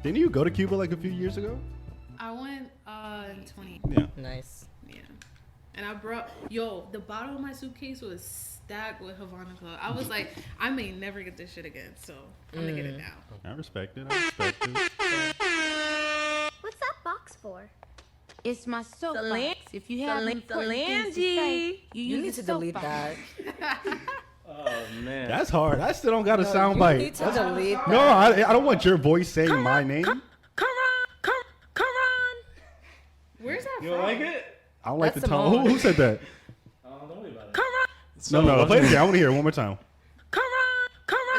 Didn't you go to Cuba like a few years ago? I went in 20. Yeah. Nice. Yeah. And I brought, the bottom of my suitcase was stacked with Havana Club. I was like, I may never get this shit again, so I'm gonna get it now. I respect it. I respect it. What's that box for? It's my soapbox. Solange- If you have important things to Solange. say, you You use need the to delete soapbox. that. Oh man. That's hard. I still don't got a sound You bite. need to delete that. No, I don't want your voice saying my name. Come on. Where's that You from? don't like it? I don't like That's the tone. Simone. Who said that? Don't worry about it. Come on. No, play it again. I want to hear it one more time. Is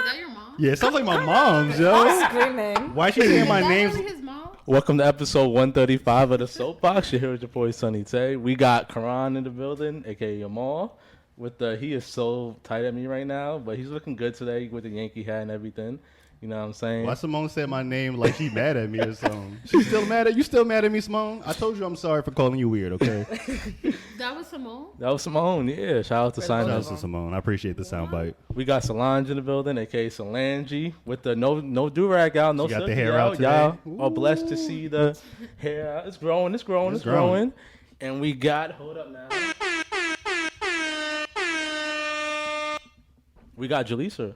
that your mom? Yeah, it sounds like my mom's, yo. Screaming. Why she saying my Is that name's? really his mom? Welcome to episode 135 of the Soapbox. You're here with your boy Sonny Tay. We got Karan in the building, aka Jamal. He is so tight at me right now, but he's looking good today with the Yankee hat and everything. You know what I'm saying? Why Simone said my name like she mad at me or something? She's still mad at you. Still mad at me, Simone? I told you I'm sorry for calling you weird. Okay. That was Simone? That was Simone. Yeah, shout out to Shout out Solange. to Simone. I appreciate the soundbite. We got Solange in the building, aka Solange, with the no do rag out, no She got the silky hair out today. Y'all are blessed to see the hair out. It's growing. It's growing. And we got hold up now. We got Jaleesa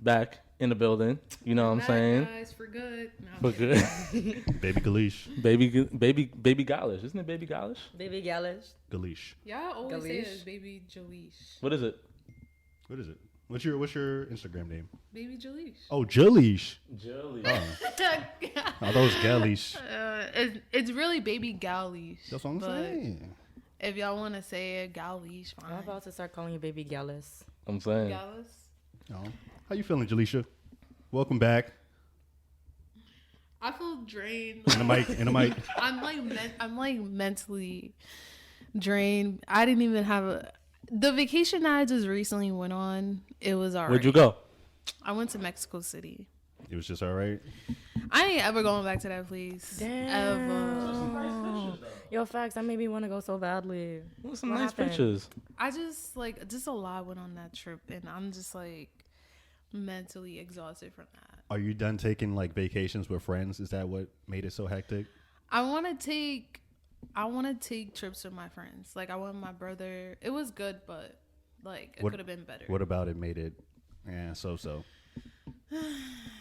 back in the building. You know what I'm Back, saying? guys, for good. No, But good. Baby Galish. baby Galish. Isn't it baby Galish? Baby Galish. Galish. Y'all always say Galish? it as Baby Jaleesh. What is it? What is it? What's your Instagram name? Baby Jaleesh. Oh, Jaleesh. Jelly. Oh, I thought it was Galish. It's really Baby Galish. That's what I'm but saying. If y'all want to say it, Galish, fine. I'm about to start calling you Baby Gallus. I'm saying. Gallus. Oh. How you feeling, Jaleesha? Welcome back. I feel drained. In the mic. I'm like mentally drained. I didn't even have the vacation that I just recently went on. It was alright. Where'd you go? I went to Mexico City. It was just all right. I ain't ever going back to that place. Damn. Ever. Yo, facts. That made me want to go so badly. Some What nice happened? pictures. I just a lot went on that trip, and I'm just like mentally exhausted from that. Are you done taking like vacations with friends? Is that what made it so hectic? I want to take trips with my friends. Like I went with my brother. It was good, but like it could have been better. What about it made it? Yeah, so.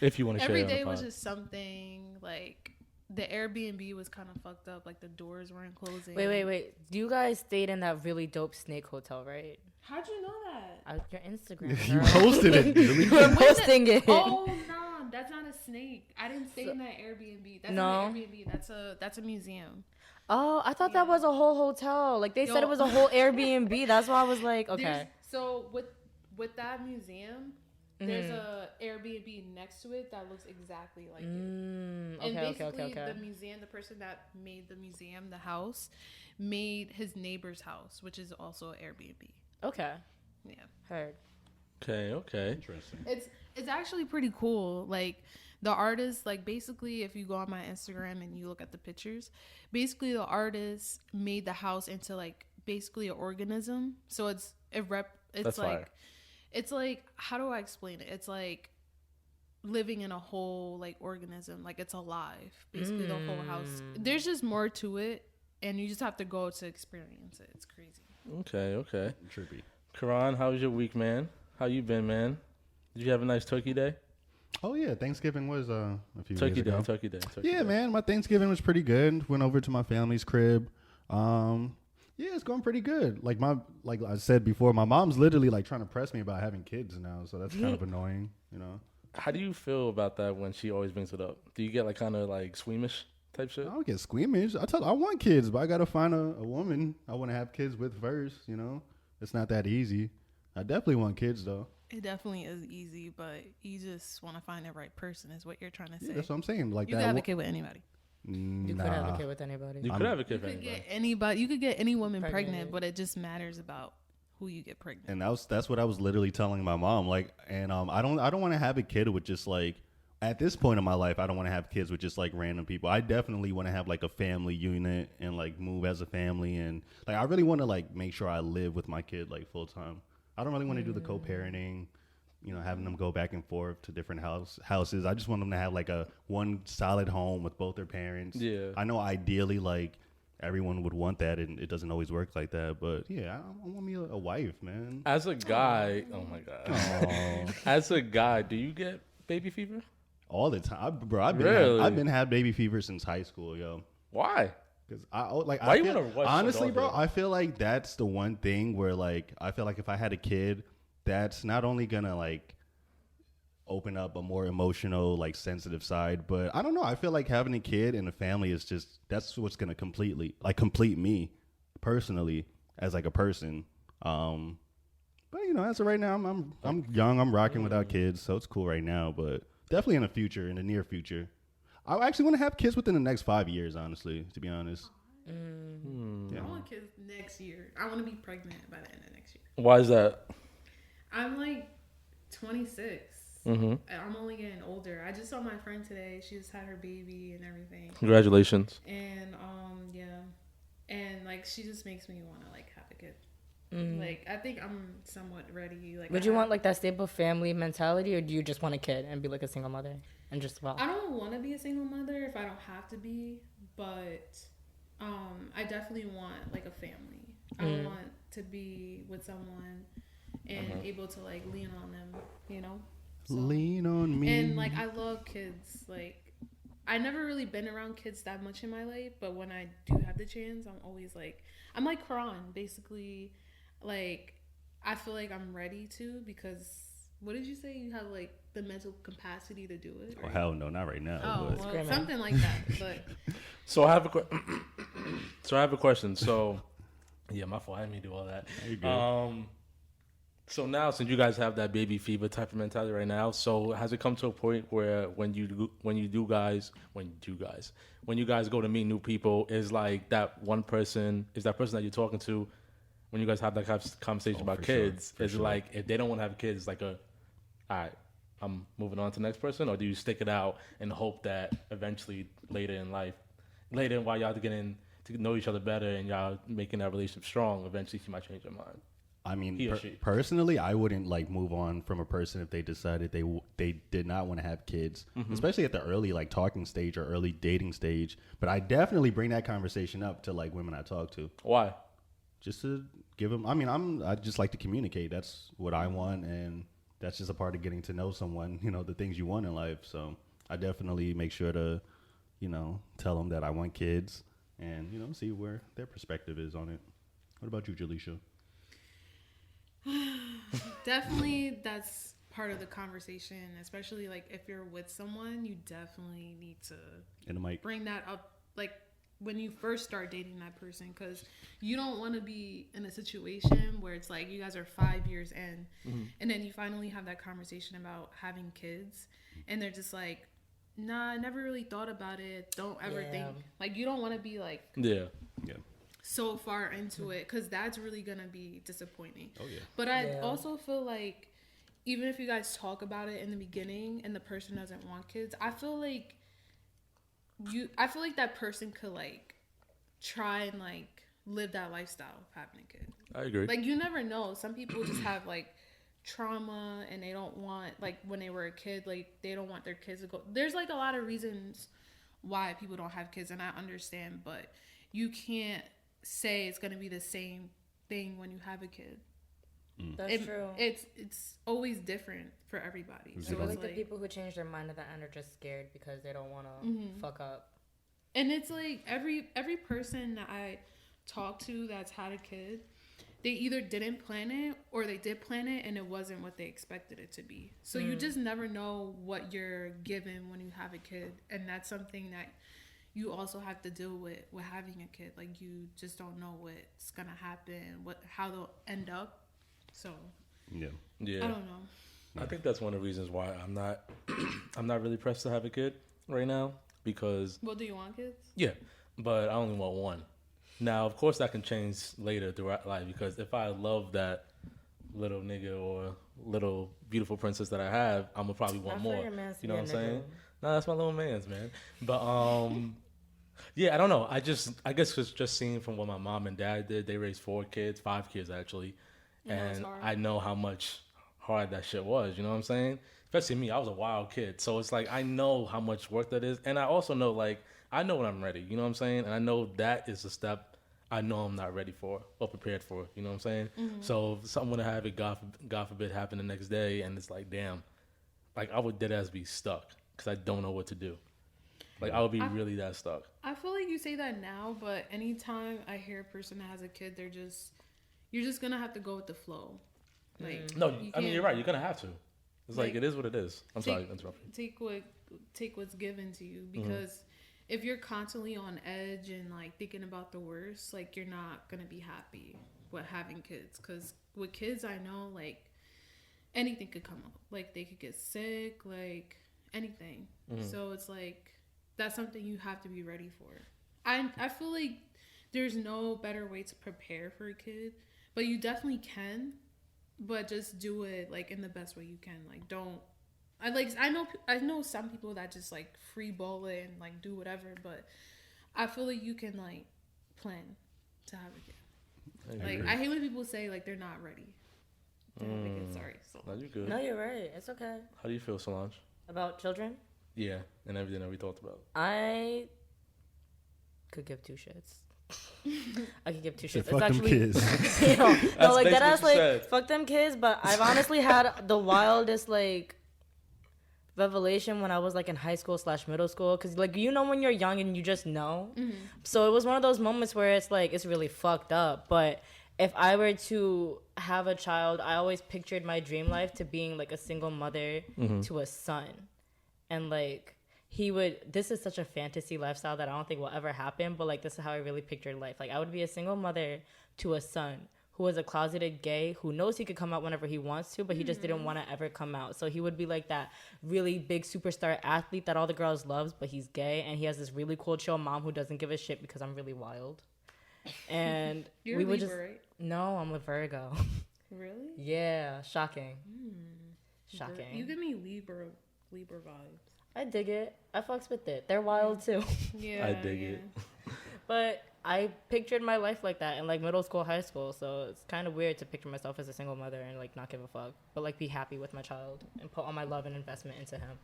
If you want to share Every it on the day was pod. just something. Like the Airbnb was kind of fucked up. Like the doors weren't closing. Wait. You guys stayed in that really dope snake hotel, right? How'd you know that? Out your Instagram. You girl. posted it. You were posting it. Oh no, that's not a snake. I didn't stay in that Airbnb. That's No. not an Airbnb. That's a museum. Oh, I thought that was a whole hotel. Like they said Yo. it was a whole Airbnb. That's why I was like, okay. So with that museum, there's a Airbnb next to it that looks exactly like it. And basically, Okay. the museum, the person that made the museum, the house, made his neighbor's house, which is also an Airbnb. Okay. Yeah, Heard. Okay. Interesting. it's actually pretty cool. Like the artist, like basically, if you go on my Instagram and you look at the pictures, basically the artist made the house into like basically an organism. So it's That's like fire. it's like, how do I explain it? It's like living in a whole like organism, like it's alive. Basically, the whole house. There's just more to it, and you just have to go to experience it. It's crazy. Okay. Trippy. Karan, how was your week, man? How you been, man? Did you have a nice turkey day? Oh yeah, Thanksgiving was a few days ago. Turkey day. Yeah, man, my Thanksgiving was pretty good. Went over to my family's crib. Yeah, it's going pretty good. Like I said before, my mom's literally like trying to press me about having kids now, so that's kind of annoying, you know. How do you feel about that when she always brings it up? Do you get like kind of like squeamish type shit? I don't get squeamish. I want kids, but I gotta find a woman I want to have kids with first. You know, it's not that easy. I definitely want kids though. It definitely is easy, but you just want to find the right person, is what you're trying to say. Yeah, that's what I'm saying. Like You that. could have a kid with anybody. You could have a kid with anybody. You could have a kid You for could anybody. get anybody. You could get any woman Pregnant. pregnant, but it just matters about who you get pregnant. And that's what I was literally telling my mom. Like, and I don't want to have a kid with just like, at this point in my life, I don't want to have kids with just like random people. I definitely want to have like a family unit and like move as a family, and like I really want to like make sure I live with my kid like full time. I don't really want to do the co-parenting having them go back and forth to different houses. I just want them to have like a one solid home with both their parents. Yeah. I know ideally like everyone would want that, and it doesn't always work like that. But yeah, I want me a wife, man. As a guy, oh my god. As a guy, do you get baby fever? All the time, bro. Really? I've been had baby fever since high school, yo. Why? Because why you wanna rush honestly, the bro, dog? I feel like that's the one thing where like I feel like if I had a kid, that's not only gonna like open up a more emotional, like sensitive side, but I don't know. I feel like having a kid and a family is just that's what's gonna complete me personally as like a person. But as of right now, I'm young. I'm rocking without kids, so it's cool right now. But definitely in the near future, I actually want to have kids within the next 5 years. Honestly, to be honest. I want kids next year. I want to be pregnant by the end of next year. Why is that? I'm like 26. Mm-hmm. I'm only getting older. I just saw my friend today. She just had her baby and everything. Congratulations. And yeah, and like she just makes me want to like have a kid. Like I think I'm somewhat ready. Like, Would you want like that stable family mentality, or do you just want a kid and be like a single mother and just I don't want to be a single mother if I don't have to be, but I definitely want like a family. I want to be with someone and able to like lean on them, So, Lean on me. and like I love kids. Like I never really been around kids that much in my life, but when I do have the chance, I'm always like I'm like Quran, basically. Like I feel like I'm ready to, because what did you say? You have like the mental capacity to do it? Oh hell no, not right now. Oh, but. well, Screaming. something like that. But So I have a question. So yeah, my fault. I didn't mean to do all that. You're good. So now, since you guys have that baby fever type of mentality right now, so has it come to a point where when you guys go to meet new people, is like that person that you're talking to when you guys have that conversation about for kids? sure, Is it like if they don't want to have kids, it's like all right, I'm moving on to the next person, or do you stick it out and hope that eventually later while y'all getting to know each other better and y'all making that relationship strong, eventually she might change her mind? I mean, He or she. personally, I wouldn't like move on from a person if they decided they did not want to have kids, especially at the early like talking stage or early dating stage. But I definitely bring that conversation up to like women I talk to, Why? just to give them. I mean, I just like to communicate. That's what I want, and that's just a part of getting to know someone. The things you want in life. So I definitely make sure to, tell them that I want kids, and see where their perspective is on it. What about you, Jaleisha? definitely that's part of the conversation, especially like if you're with someone, you definitely need to In the mic. bring that up like when you first start dating that person, because you don't want to be in a situation where it's like you guys are 5 years in and then you finally have that conversation about having kids and they're just like, nah, I never really thought about it, don't ever think, like you don't want to be like Yeah. so far into it, because that's really gonna be disappointing. Oh yeah. But I also feel like even if you guys talk about it in the beginning and the person doesn't want kids, I feel like that person could like try and like live that lifestyle of having a kid. I agree. Like you never know. Some people just have like trauma and they don't want, like when they were a kid, like they don't want their kids to go. There's like a lot of reasons why people don't have kids, and I understand, but you can't say it's going to be the same thing when you have a kid. That's true. It's always different for everybody. I So feel it's like the people who change their mind at the end are just scared because they don't want to fuck up. And it's like every person that I talk to that's had a kid, they either didn't plan it or they did plan it and it wasn't what they expected it to be. So you just never know what you're given when you have a kid, and that's something that you also have to deal with having a kid. Like you just don't know what's gonna happen, how they'll end up. So Yeah. Yeah. I don't know. I think that's one of the reasons why I'm not really pressed to have a kid right now, because Well, do you want kids? yeah, but I only want one. Now, of course, that can change later throughout life, because if I love that little nigga or little beautiful princess that I have, I'm gonna probably want Not for more. your mans to You know be what a I'm saying? nigga. No, that's my little man's, man. But yeah, I don't know. I guess it's just seeing from what my mom and dad did. They raised 5 kids actually, Yeah, it's and hard. I know how much hard that shit was. You know what I'm saying? Especially me, I was a wild kid, so it's like I know how much work that is, and I also know like I know when I'm ready. You know what I'm saying? And I know that is a step I know I'm not ready for or prepared for. You know what I'm saying? So if something would have it, God forbid, happen the next day, and it's like, damn, like I would dead ass be stuck because I don't know what to do. Like I would be really that stuck. I feel like you say that now, but anytime I hear a person that has a kid, you're just gonna have to go with the flow. Like No, I mean you're right. You're gonna have to. It's like Like, it is what it is. I'm sorry, interrupt you. Take what's given to you, because if you're constantly on edge and like thinking about the worst, like you're not gonna be happy with having kids. Because with kids, I know like anything could come up. Like they could get sick, like anything. So it's like that's something you have to be ready for. I feel like there's no better way to prepare for a kid, but you definitely can. But just do it like in the best way you can. Like don't. I know some people that just like free ball it and like do whatever, but I feel like you can like plan to have a kid. Like I hate when people say like they're not ready to have a kid. Sorry. So. No, you're good. No, you're right. It's okay. How do you feel, Solange? About children? Yeah, and everything that we talked about. I could give two shits. I could give two So shits. fuck It's them actually, kids. you know, no, like that basically ass what you like said. fuck them kids. But I've honestly had the wildest like revelation when I was like in high school / middle school, because like you know when you're young and you just know. So it was one of those moments where it's like it's really fucked up. But if I were to have a child, I always pictured my dream life to being like a single mother to a son, and like. This is such a fantasy lifestyle that I don't think will ever happen, but like this is how I really pictured life. Like I would be a single mother to a son who was a closeted gay who knows he could come out whenever he wants to, but he just didn't want to ever come out. So he would be like that really big superstar athlete that all the girls loves, but he's gay, and he has this really cool chill mom who doesn't give a shit because I'm really wild. And You're we a would Libra, just right? No, I'm a Virgo. Really? Yeah, shocking. Shocking. You give me Libra vibes. I dig it. I fucks with it. They're wild too. Yeah. I dig it. But I pictured my life like that in like middle school, high school. So it's kind of weird to picture myself as a single mother and like not give a fuck, but like be happy with my child and put all my love and investment into him.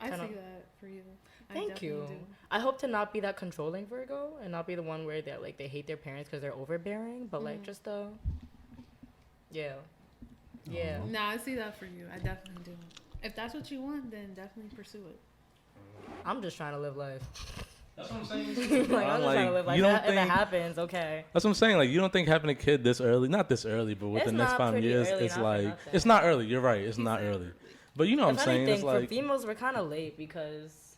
I Kinda- see that for you. I Thank you. definitely do. I hope to not be that controlling Virgo and not be the one where they hate their parents because they're overbearing, but like just yeah. Nah, I see that for you. I definitely do. If that's what you want, then definitely pursue it. I'm just trying to live life. That's what I'm saying. Like I'm just trying to live life. you don't If it think, happens, okay. that's what I'm saying. Like you don't think having a kid this early, not this early, but with It's the next not 5 pretty years, early, it's not for like nothing. it's not early. You're right. It's not early. But you know what I'm If saying? anything, It's for like females, we're kind of late because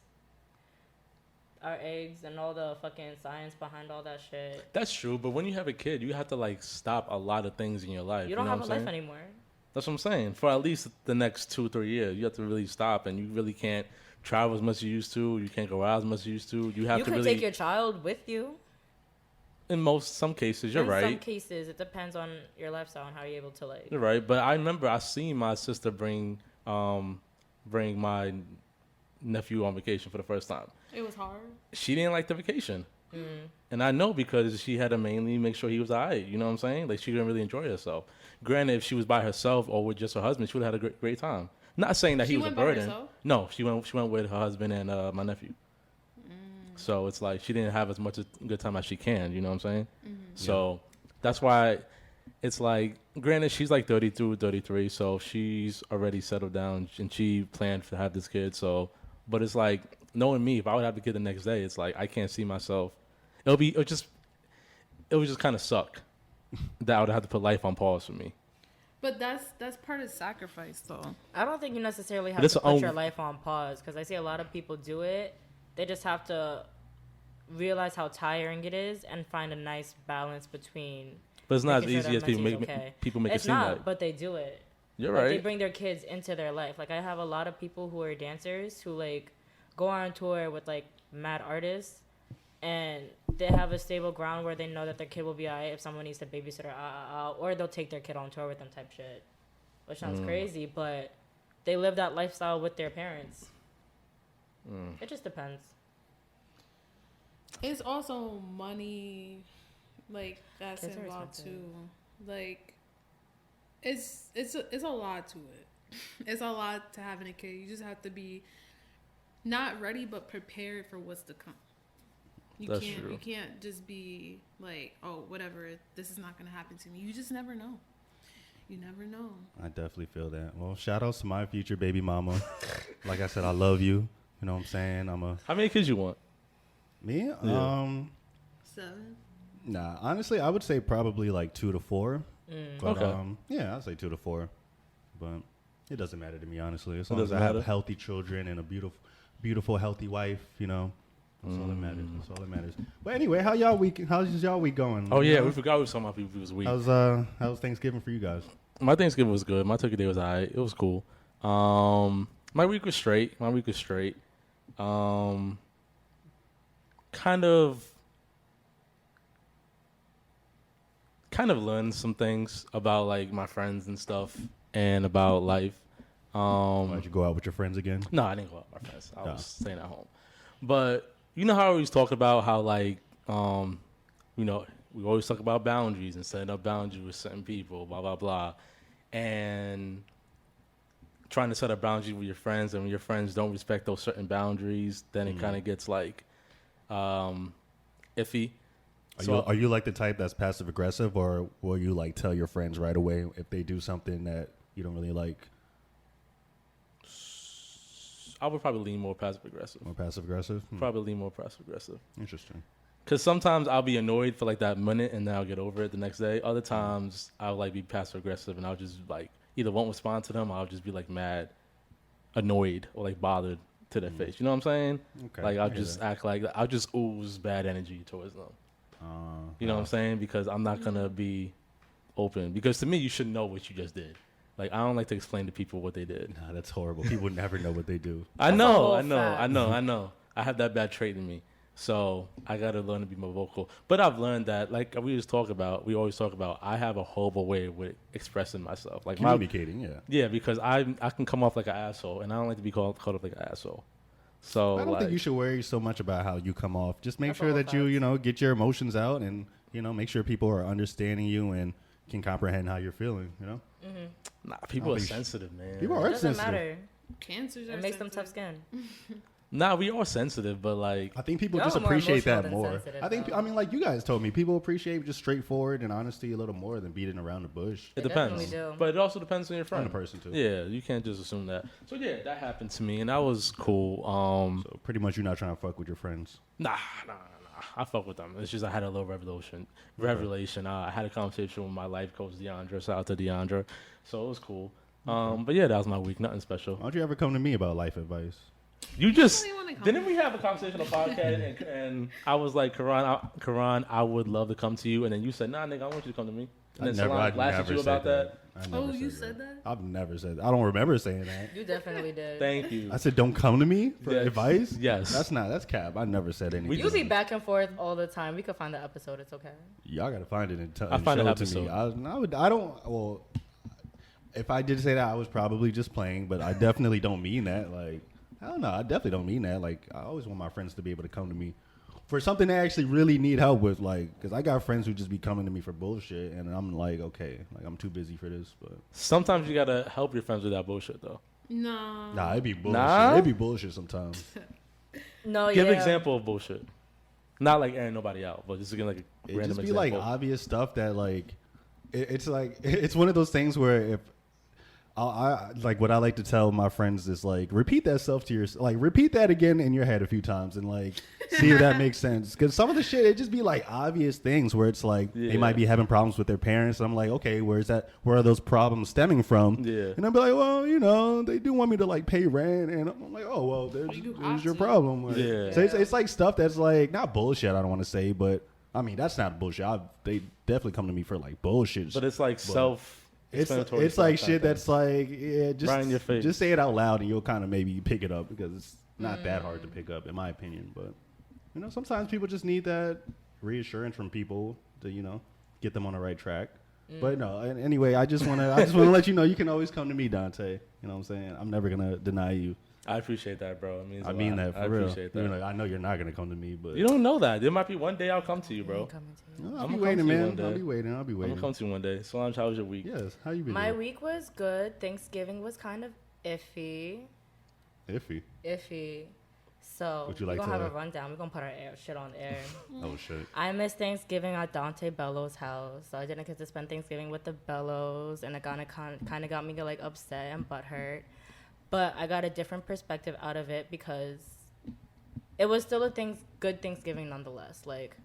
our eggs and all the fucking science behind all that shit. that's true. But when you have a kid, you have to like stop a lot of things in your life. You don't know have what a I'm life saying? anymore. That's what I'm saying. For at least the next 2-3 years, you have to really stop, and you really can't travel as much as you used to. You can't go out as much as you used to. You have You to can really. take your child with you. In some cases, you're In right. some cases, it depends on your lifestyle and how you're able to like. You're right. But I remember I seen my sister bring my nephew on vacation for the first time. It was hard. She didn't like the vacation. And I know because she had to mainly make sure he was all right. You know what I'm saying? Like, she didn't really enjoy herself. Granted, if she was by herself or with just her husband, she would have had a great time. Not saying that She he was a went by burden. herself? No, she went with her husband and my nephew. So it's like she didn't have as much a good time as she can. You know what I'm saying? So that's why it's like, granted, she's like 32, 33, so she's already settled down and she planned to have this kid. So, but it's like, knowing me, if I would have the kid the next day, it's like I can't see myself. It would just kind of suck that I would have to put life on pause for me. But that's part of sacrifice, though. I don't think you necessarily have But to it's put your own- life on pause because I see a lot of people do it. They just have to realize how tiring it is and find a nice balance between. But it's not as making sure easy as that people mentally make okay. people make It's it seem not, like. but they do it. You're Like, right. they bring their kids into their life. Like I have a lot of people who are dancers who like go on tour with like mad artists, and they have a stable ground where they know that their kid will be alright if someone needs to babysit or they'll take their kid on tour with them type shit, which sounds crazy, but they live that lifestyle with their parents. It just depends. It's also money, like that's Kids are involved expensive. too. Like It's a lot to it. It's a lot to having a kid. You just have to be not ready, but prepared for what's to come. That's true. You can't just be like, oh, whatever. This is not gonna happen to me. You just never know. You never know. I definitely feel that. Well, shout outs to my future baby mama. Like I said, I love you. You know what I'm saying? How many kids you want? Me? Yeah. 7. Nah, honestly, I would say probably like 2 to 4. But, Okay. Yeah, I'd say 2 to 4. But it doesn't matter to me, honestly. As long as doesn't I matter? have healthy children and a beautiful, healthy wife, you know. That's all that matters. That's all that matters. But anyway, how's y'all week going? Oh, You yeah. know? We forgot we were talking about people's week. How's Thanksgiving for you guys? My Thanksgiving was good. My turkey day was all right. It was cool. My week was straight. Kind of learned some things about like my friends and stuff and about life. Why'd you go out with your friends again? No, I didn't go out with my friends. I was staying at home. But you know how I always talk about how like you know, we always talk about boundaries and setting up boundaries with certain people, blah blah blah. And trying to set a boundary with your friends, and when your friends don't respect those certain boundaries, then it kind of gets like iffy. Are you like the type that's passive aggressive, or will you like tell your friends right away if they do something that you don't really like? I would probably lean more passive aggressive. More passive aggressive? Probably lean more passive aggressive. Interesting. Because sometimes I'll be annoyed for like that minute and then I'll get over it the next day. Other times I'll like be passive aggressive and I'll just like either won't respond to them or I'll just be like mad, annoyed, or like bothered to their face. You know what I'm saying? Okay. Like I'll I hear just that. act like I'll just ooze bad energy towards them. You know what I'm saying? Because I'm not gonna be open. Because to me, you should know what you just did. Like I don't like to explain to people what they did. Nah, that's horrible. People never know what they do. I That's a know. whole I have that bad trait in me. So I gotta learn to be more vocal. But I've learned that, like we always talk about, I have a horrible way with expressing myself. Like Communicating, yeah. yeah, because I can come off like an asshole, and I don't like to be called up like an asshole. So I don't think you should worry so much about how you come off. Just make That's sure all that you know, get your emotions out and, you know, make sure people are understanding you and can comprehend how you're feeling, you know? Nah, people are think sensitive, man. People are It doesn't sensitive. matter. Cancers are It makes them tough sensitive. skin. Nah, we are sensitive, but like I think people Y'all just are more appreciate emotional that than more. sensitive, I think, though. I mean, like you guys told me, people appreciate just straightforward and honesty a little more than beating around the bush. it They depends. definitely do. But it also depends on your On friend. the person, too. Yeah, you can't just assume that. So yeah, that happened to me, and that was cool. So pretty much you're not trying to fuck with your friends. Nah. I fuck with them. It's just I had a little revelation. I had a conversation with my life coach, Deandra. Shout out to Deandra. So it was cool. But yeah, that was my week. Nothing special. Why don't you ever come to me about life advice? You just really wanna come. didn't we have a conversation on the podcast and I was like, Karan, I would love to come to you, and then you said, nah, nigga, I want you to come to me. And then Salon blasted you about that. I never Oh, you said that? I've never said that. I don't remember saying that. You definitely did. Thank you. I said, don't come to me for Yes. advice? Yes. That's cap. I never said anything. You be back and forth all the time. We could find the episode. It's okay. Y'all got to find it and, I'll find show an it to me. episode. I don't, well, if I did say that, I was probably just playing, but I definitely don't mean that. Like, I don't know. I definitely don't mean that. Like, I always want my friends to be able to come to me for something they actually really need help with. Like, because I got friends who just be coming to me for bullshit, and I'm like, okay, like I'm too busy for this. But Sometimes you gotta help your friends with that bullshit though. No. nah, it'd be bullshit. Nah? It'd be bullshit sometimes. No, Give yeah. an example of bullshit. Not like airing nobody out, but just give like a It random just be example. like obvious stuff that like it's like it's one of those things where if I like what I like to tell my friends is like repeat that stuff to repeat that again in your head a few times and like see if that makes sense, because some of the shit it just be like obvious things where it's like they Yeah. might be having problems with their parents. I'm like, okay, where are those problems stemming from? Yeah. And I'll be like, well, you know, they do want me to like pay rent, and I'm like, oh well, there's You have your to. problem. Like, Yeah. so it's like stuff that's like not bullshit. I don't want to say, but I mean that's not bullshit. They definitely come to me for like bullshit. But it's like self. It's like shit that's like, yeah, Right in your face. just say it out loud and you'll kind of maybe pick it up, because it's not that hard to pick up in my opinion. But you know, sometimes people just need that reassurance from people to, you know, get them on the right track. But no, anyway, I just want to let you know you can always come to me, Dante. You know what I'm saying? I'm never gonna deny you. I appreciate that, bro. It means I a mean lot. that for I real. appreciate that. You know, I know you're not gonna come to me, but You don't know that. There might be one day I'll come to you, bro. I'll I'ma be come waiting, to you man. one day. I'll be waiting. I'll be I'm waiting. gonna come to you one day. Solange, how was your week? Yes. How you been? My doing? week was good. Thanksgiving was kind of iffy. Iffy. So Would you we're like gonna have to- a rundown. We're gonna put our shit on air. Oh shit. I missed Thanksgiving at Dante Bellows' house, so I didn't get to spend Thanksgiving with the Bellows, and it kind of got me like upset and butthurt. But I got a different perspective out of it because it was still a good Thanksgiving nonetheless. Like,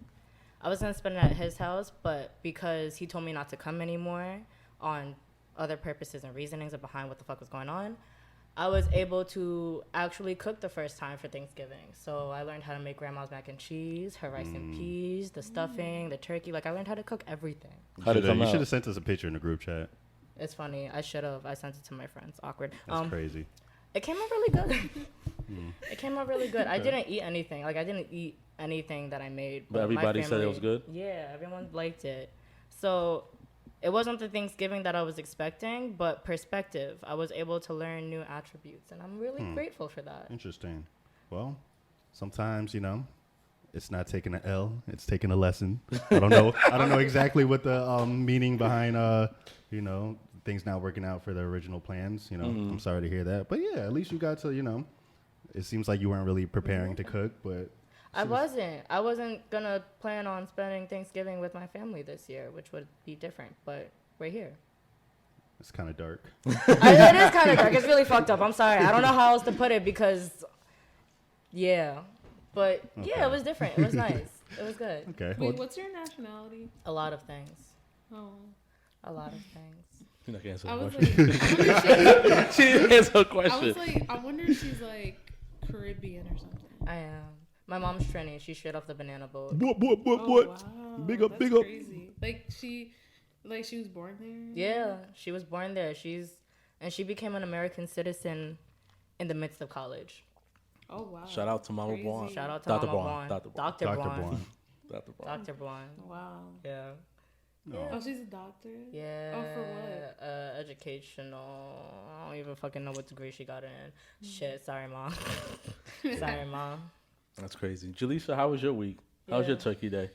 I was gonna spend it at his house, but because he told me not to come anymore on other purposes and reasonings and behind what the fuck was going on, I was able to actually cook the first time for Thanksgiving. So I learned how to make grandma's mac and cheese, her rice and peas, the stuffing, the turkey. Like, I learned how to cook everything. How'd it come You out? should have sent us a picture in the group chat. It's funny. I should have. I sent it to my friends. Awkward. That's crazy. It came out really good. It came out really good. I didn't eat anything. Like, I didn't eat anything that I made. But my everybody said it family- was good? Yeah, everyone liked it. So it wasn't the Thanksgiving that I was expecting, but perspective. I was able to learn new attributes, and I'm really grateful for that. Interesting. Well, sometimes it's not taking an L; it's taking a lesson. I don't know. I don't know exactly what the meaning behind things not working out for the original plans. I'm sorry to hear that, but yeah, at least you got to It seems like you weren't really preparing to cook, but I wasn't gonna plan on spending Thanksgiving with my family this year, which would be different. But we're here. it's kind of dark. It is kind of dark. It's really fucked up. I'm sorry. I don't know how else to put it because, yeah. But yeah, it was different. It was nice. It was good. Okay. Wait, what's your nationality? A lot of things. Oh. A lot of things. You're not gonna answer I the was question. like, I wonder if She didn't answer the I question. was like, I wonder if she's like Caribbean or something. I am. My mom's Trini. She's straight off the banana boat. What? Oh, wow. Big up, That's big up. crazy. Like she was born there. Yeah, she was born there. She became an American citizen in the midst of college. Oh wow. Shout out to Mama Crazy. Buon. Shout out to Dr. Mama Buon. Buon. Dr. Buon. Dr. Dr. Buon. Buon. Dr. Buon. Dr. Buon. Wow. Yeah. Oh, she's a doctor. Yeah. Oh, for what? Educational. I don't even fucking know what degree she got in. Shit. Sorry, mom. Sorry, mom. That's crazy. Jaleesa, how was your week? How was your Yeah. turkey day?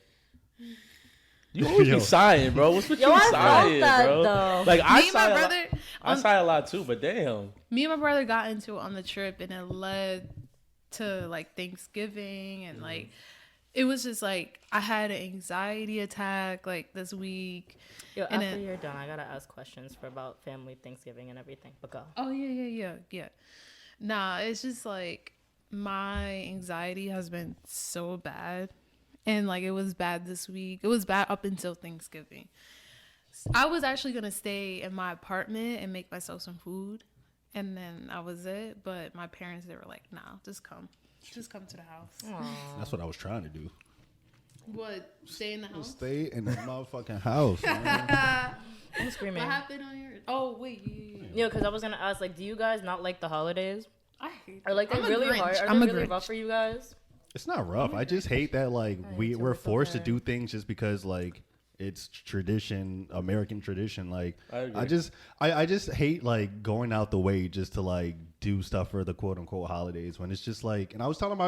You always Yo. be sighing, bro. What's with Yo, you I felt sighing, that, bro? though. Like I Me and my sigh a lot. brother. I sigh a lot too, but damn. Me and my brother got into it on the trip, and it led to like Thanksgiving, and like it was just like I had an anxiety attack like this week. Yo, And after then- you're done, I gotta ask questions for about family, Thanksgiving, and everything. But go. Oh yeah. Nah, it's just like my anxiety has been so bad, and like it was bad this week. It was bad up until Thanksgiving. I was actually gonna stay in my apartment and make myself some food, and then I was it. But my parents, they were like, "Nah, just come to the house." That's what I was trying to do. What? Stay in the house? Stay in the motherfucking house. Man. I'm screaming. What happened on your? Oh wait, yeah. Yo, because I was gonna ask, like, do you guys not like the holidays? I hate. Are like they I'm a really Grinch. hard? Are I'm they a really Grinch. rough for you guys? It's not rough. I just hate that it's we're always forced to okay. do things just because like it's tradition, American tradition. Like I agree. I just hate like going out the way just to like do stuff for the quote unquote holidays when it's just like, and I was telling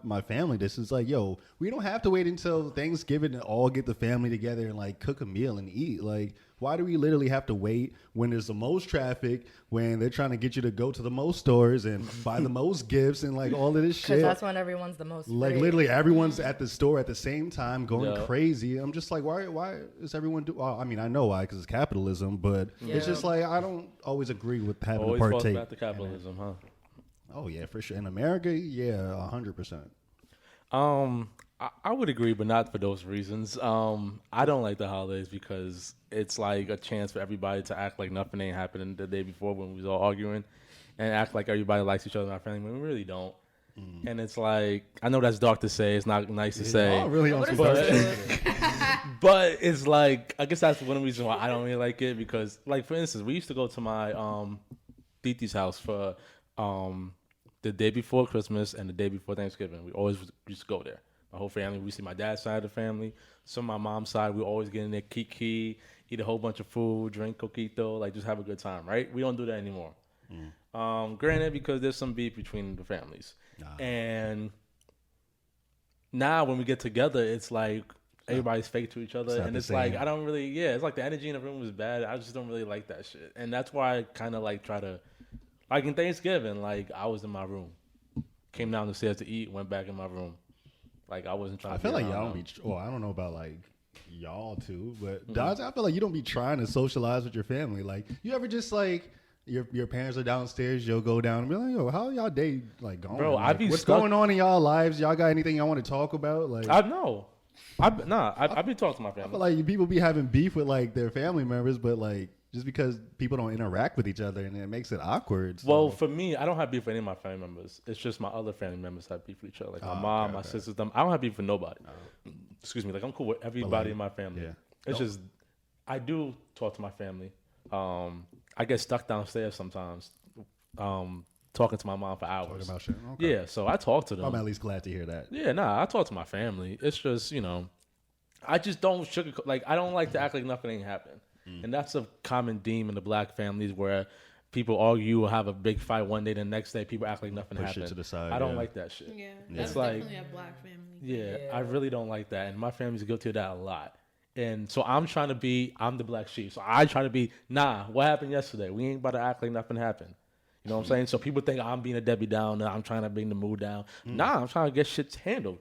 my family this is like, yo, we don't have to wait until Thanksgiving to all get the family together and like cook a meal and eat. Like, why do we literally have to wait when there's the most traffic, when they're trying to get you to go to the most stores and buy the most gifts and like all of this Because shit? that's when everyone's the most. Like free. literally everyone's at the store at the same time going Yeah. crazy. I'm just like, why is everyone do? Well, I mean, I know why, because it's capitalism, but it's Yeah. just like I don't always agree with having Always to falls partake. back to capitalism, huh? Oh yeah, for sure. In America, yeah, 100%. I would agree, but not for those reasons. I don't like the holidays because it's like a chance for everybody to act like nothing ain't happening the day before when we was all arguing, and act like everybody likes each other in our family when we really don't. And it's like, I know that's dark to say, it's not nice to say, Oh, really? On some What dark is shit? but it's like, I guess that's one reason why I don't really like it, because like for instance, we used to go to my Titi's house for the day before Christmas and the day before Thanksgiving. We always used to go there. My whole family. We see my dad's side of the family. Some of my mom's side, we always get in there, kiki, eat a whole bunch of food, drink coquito, like just have a good time, right? We don't do that anymore. Granted, because there's some beef between the families, and now when we get together, it's like everybody's fake to each other, and it's like I don't really. Yeah, it's like the energy in the room was bad. I just don't really like that shit, and that's why I kind of like try to, like in Thanksgiving, like I was in my room, came down the stairs to eat, went back in my room, like I wasn't trying. I to feel like y'all don't be. Well, I don't know about like y'all too, but Dodge, I feel like you don't be trying to socialize with your family. Like you ever just like. Your parents are downstairs. You'll go down and be like, "Yo, how y'all day like going? Bro, like, I be what's stuck. going on in y'all lives? Y'all got anything y'all want to talk about?" Like, I know. I be talking to my I family. feel like people be having beef with like their family members, but like just because people don't interact with each other and it makes it awkward. So. Well, for me, I don't have beef with any of my family members. It's just my other family members have beef with each other. Like my mom, my sisters, them. I don't have beef with nobody. Excuse me. Like I'm cool with everybody in my family. Yeah. It's just I do talk to my family. I get stuck downstairs sometimes, talking to my mom for hours. Talking about shit. Okay. Yeah, so I talk to them. I'm at least glad to hear that. Yeah, I talk to my family. It's just, I just don't sugarcoat. Like, I don't like to act like nothing ain't happened. And that's a common theme in the black families where people argue or have a big fight one day, the next day people act like nothing Push happened. it to the side, I don't yeah. like that shit. Yeah, It's that's like- definitely a black family. Yeah, I really don't like that. And my family's guilty of that a lot. And so I'm the black sheep. So I try to be, what happened yesterday? We ain't about to act like nothing happened. You know what I'm saying? So people think I'm being a Debbie Downer. I'm trying to bring the mood down. I'm trying to get shit handled.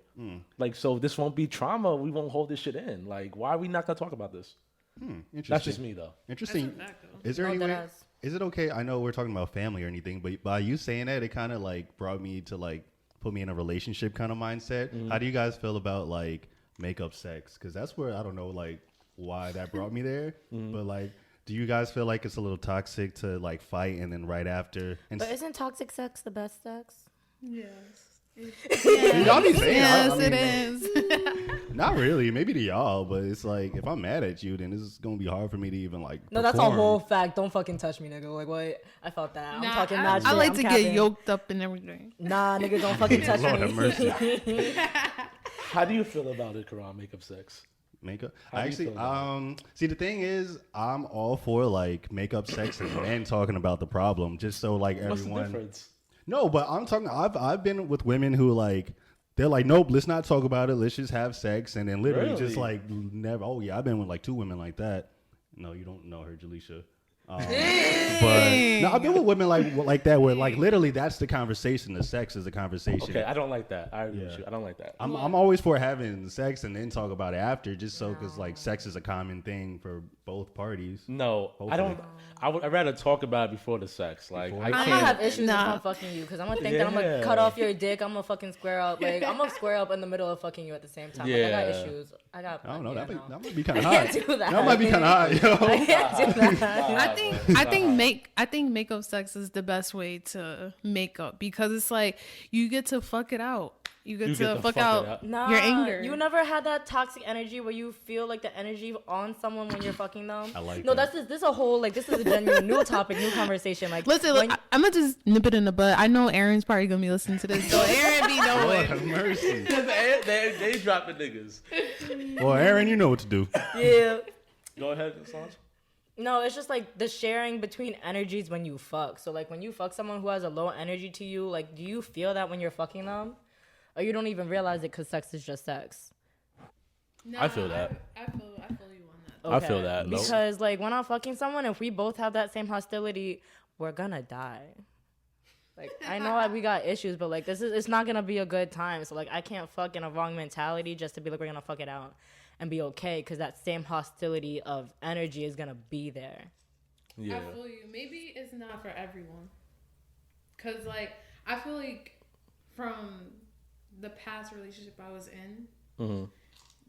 Like, so this won't be trauma. We won't hold this shit in. Like, why are we not going to talk about this? Interesting. That's just me, though. Interesting. That's a fact, though. Is there No, any way? deadass. Is it okay? I know we're talking about family or anything, but by you saying that, it kind of like brought me to like put me in a relationship kind of mindset. How do you guys feel about like makeup sex? Because that's where I don't know like why that brought me there, but like. Do you guys feel like it's a little toxic to like fight and then right after? And But isn't toxic sex the best sex? Yes. y'all be saying, Yes, I mean, it is. Not really, maybe to y'all, but it's like if I'm mad at you, then it's gonna be hard for me to even like. No, that's a perform. whole fact. Don't fucking touch me, nigga. Like what? I felt that. I'm talking I, mad I shit. like I'm to capping. get yoked up and everything. Nah, nigga, don't fucking touch Lord have me. mercy. How do you feel about it, Karan, makeup sex? Makeup. How do you Actually, feel about see, the thing is, I'm all for like makeup sex and talking about the problem, just so like What's everyone. the difference? No, but I'm talking. I've been with women who like they're like, nope, let's not talk about it. Let's just have sex, and then literally just Really? like never. Oh yeah, I've been with like 2 women like that. No, you don't know her, Jaleisha. But no, I've been with women like that where like literally that's the conversation. The sex is the conversation. Okay, I don't like that. I agree with Yeah. you. I don't like that. I'm always for having sex and then talk about it after, just so because like sex is a common thing for both parties. No, I Hopefully. don't. I'd rather talk about it before the sex. Like, Before? I I'm can't. gonna have issues Nah. if I'm fucking you because I'm gonna think that I'm gonna Yeah. cut off your dick. I'm gonna fucking square up. Like I'm gonna square up in the middle of fucking you at the same time. Like, I got Yeah. issues. I got. I don't know. yeah, That, no. that might be kind of I hot. can't do that. That might be kind of hot, yo. I can't do that. I think makeup sex is the best way to make up because it's like you get to fuck it out. You get to fuck out Nah, your anger. You never had that toxic energy where you feel like the energy on someone when you're fucking them. I like No, that. this is a whole like this is a genuine new topic, new conversation. Like Listen, when- look, I'm gonna just nip it in the bud. I know Aaron's probably gonna be listening to this, so Aaron be Lord knowing. have mercy. they dropping niggas. Well, Aaron, you know what to do. yeah. Go ahead, Sanj. No, it's just like the sharing between energies when you fuck. So like when you fuck someone who has a low energy to you, like do you feel that when you're fucking them, or you don't even realize it because sex is just sex? Nah, I feel that. I feel you on that. I feel that. Nope. Because like when I'm fucking someone, if we both have that same hostility, we're gonna die. Like I know like, we got issues, but like it's not gonna be a good time. So like I can't fuck in a wrong mentality just to be like we're gonna fuck it out and be okay, because that same hostility of energy is gonna be there. Yeah. I feel you. Maybe it's not for everyone. Cause like I feel like from the past relationship I was in,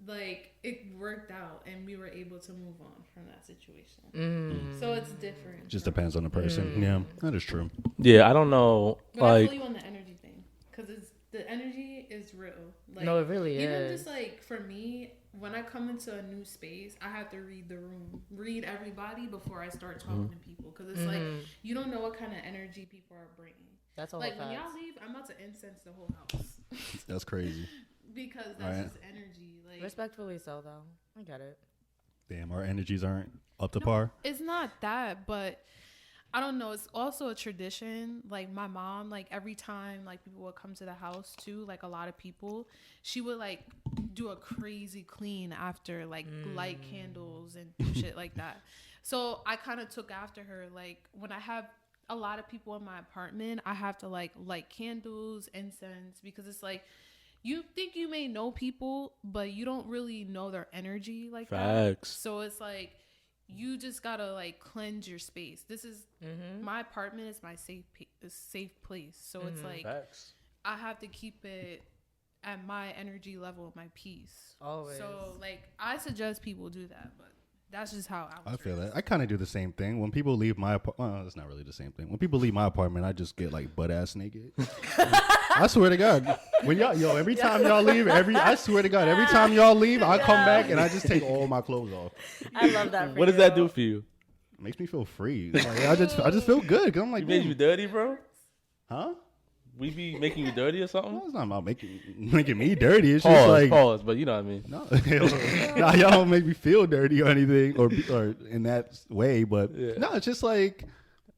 like it worked out and we were able to move on from that situation. So it's different. Just depends on the person. Yeah, that is true. Yeah, I don't know. But I Like, feel you on the energy thing, cause the energy is real. Like, No, it really even is. just like for me, when I come into a new space, I have to read the room, read everybody before I start talking to people, cause it's like you don't know what kind of energy people are bringing. That's all. Like when y'all leave, I'm about to incense the whole house That's crazy. because that's Right. just energy. Like Respectfully so, though. I get it. Damn, our energies aren't up to par. it's not that, but I don't know. It's also a tradition. Like my mom, like every time like people would come to the house too, like a lot of people, she would like do a crazy clean after, like light candles and do shit like that. So I kind of took after her. Like when I have a lot of people in my apartment, I have to like light candles, incense, because it's like you think you may know people, but you don't really know their energy like that. So it's like you just gotta like cleanse your space. This is my apartment is my safe place. So it's like I have to keep it at my energy level, my peace. Always. So like I suggest people do that, but that's just how I was I feel raised. that. I kind of do the same thing. When people leave my apartment, well, it's not really the same thing. When people leave my apartment, I just get like butt ass naked. I swear to God, when every time y'all leave, I swear to God, every time y'all leave, I come back and I just take all my clothes off. I love that. What does that do for you? It makes me feel free. Like, I just feel good because I'm like, You made you dirty, bro? huh? We be making you dirty or something? No, it's not about making me dirty. It's just like Pause, but you know what I mean. no, nah, y'all don't make me feel dirty or anything or in that way. But no, it's just like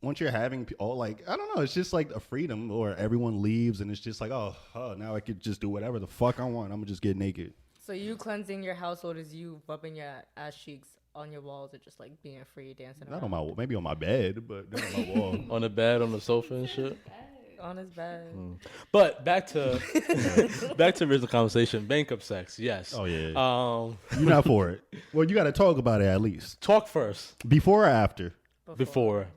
once you're having all like I don't know, it's just like a freedom or everyone leaves and it's just like oh now I could just do whatever the fuck I want. I'm gonna just get naked. So you cleansing your household is you rubbing your ass cheeks on your walls or just like being free dancing Not around? on my maybe on my bed, but not on my wall. On the bed, on the sofa and shit. On his bed. But back to original conversation. Bank-up sex, yes. Oh yeah, You're not for it. Well, you got to talk about it at least talk first. before or after. Before.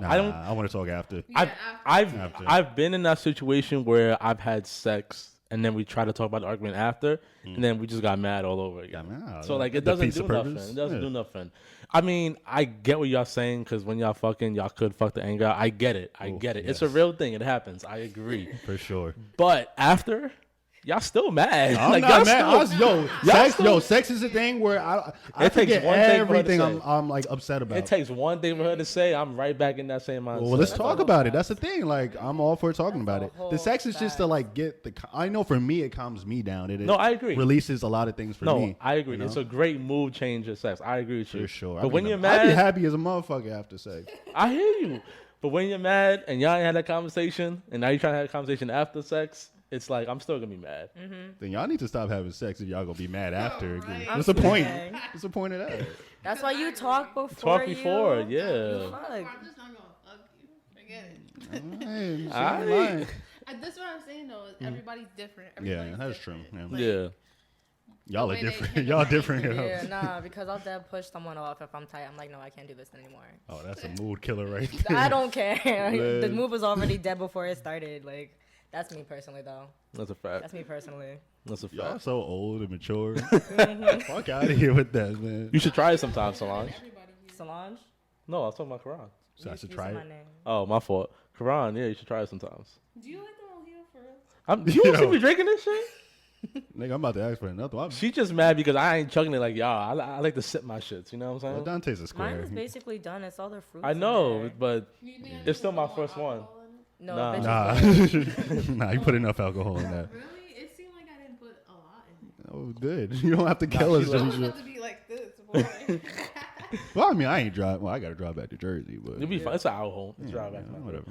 Nah, I want to talk after. I've been in that situation where I've had sex and then we try to talk about the argument after, and then we just got mad all over again. So like it doesn't do nothing. It doesn't do nothing. I mean, I get what y'all saying because when y'all fucking, y'all could fuck the anger out. I get it. I get it. It's a real thing. It happens. I agree. For sure. But after, y'all still mad. I'm like, not y'all mad. Sex is a thing where I It takes forget one thing for her to everything say. I'm like upset about. It takes one thing for her to say. I'm right back in that same mindset. Well, let's talk about it. That's the thing. Like, I'm all for talking about it. whole The sex is just to like get the. I know for me, it calms me down. No, I agree. Releases a lot of things for me. No, I agree. you know? It's a great mood changer. Sex. I agree with you. For sure. But when you're I'd be mad, happy as a motherfucker after sex. I hear you. But when you're mad and y'all ain't had that conversation, and now you're trying to have a conversation after sex, it's like I'm still gonna be mad. Then y'all need to stop having sex if y'all gonna be mad after. right. What's the point? saying. What's the point of that? That's why you talk before. Talk before, you yeah. fuck. I'm just not gonna fuck you. Forget it. Alright. That's what I'm saying though. Is everybody's different. Yeah, Everybody's that's different. true. Yeah. Like, Yeah. Y'all the are way they different. handle Y'all it. different. yo. Yeah, nah, because I'll dead push someone off if I'm tight. I'm like, no, I can't do this anymore. Oh, that's a mood killer right there. I don't care. The Man. move was already dead before it started. Like, that's me personally, though. That's a fact. That's me personally. That's a Y'all fact. so old and mature. Fuck out of here with that, man. You should try it sometime, Solange. Solange? No, I was talking about Quran. So I should You try said it. my name. Oh, my fault. Quran, yeah, you should try it sometimes. Do you like the mojito for real? You don't see Yo. me drinking this shit? Nigga, I'm about to ask for another one. She just mad because I ain't chugging it like y'all. I like to sip my shits. You know what I'm Well, saying? Dante's a Mine square. is basically done. It's all the fruits. I in know, there. but You think I it's need still to my put first more one. alcohol in it? No, Nah. bitch. Nah, you put enough alcohol in that. Really? It seemed like I didn't put a lot in it. Oh, good. You don't have to kill us. she I loves was Well, about to be like this. Boy. I mean, I ain't drive. Well, I got to drive back to Jersey, but You'll be fine. It's an hour home. It's right back. whatever.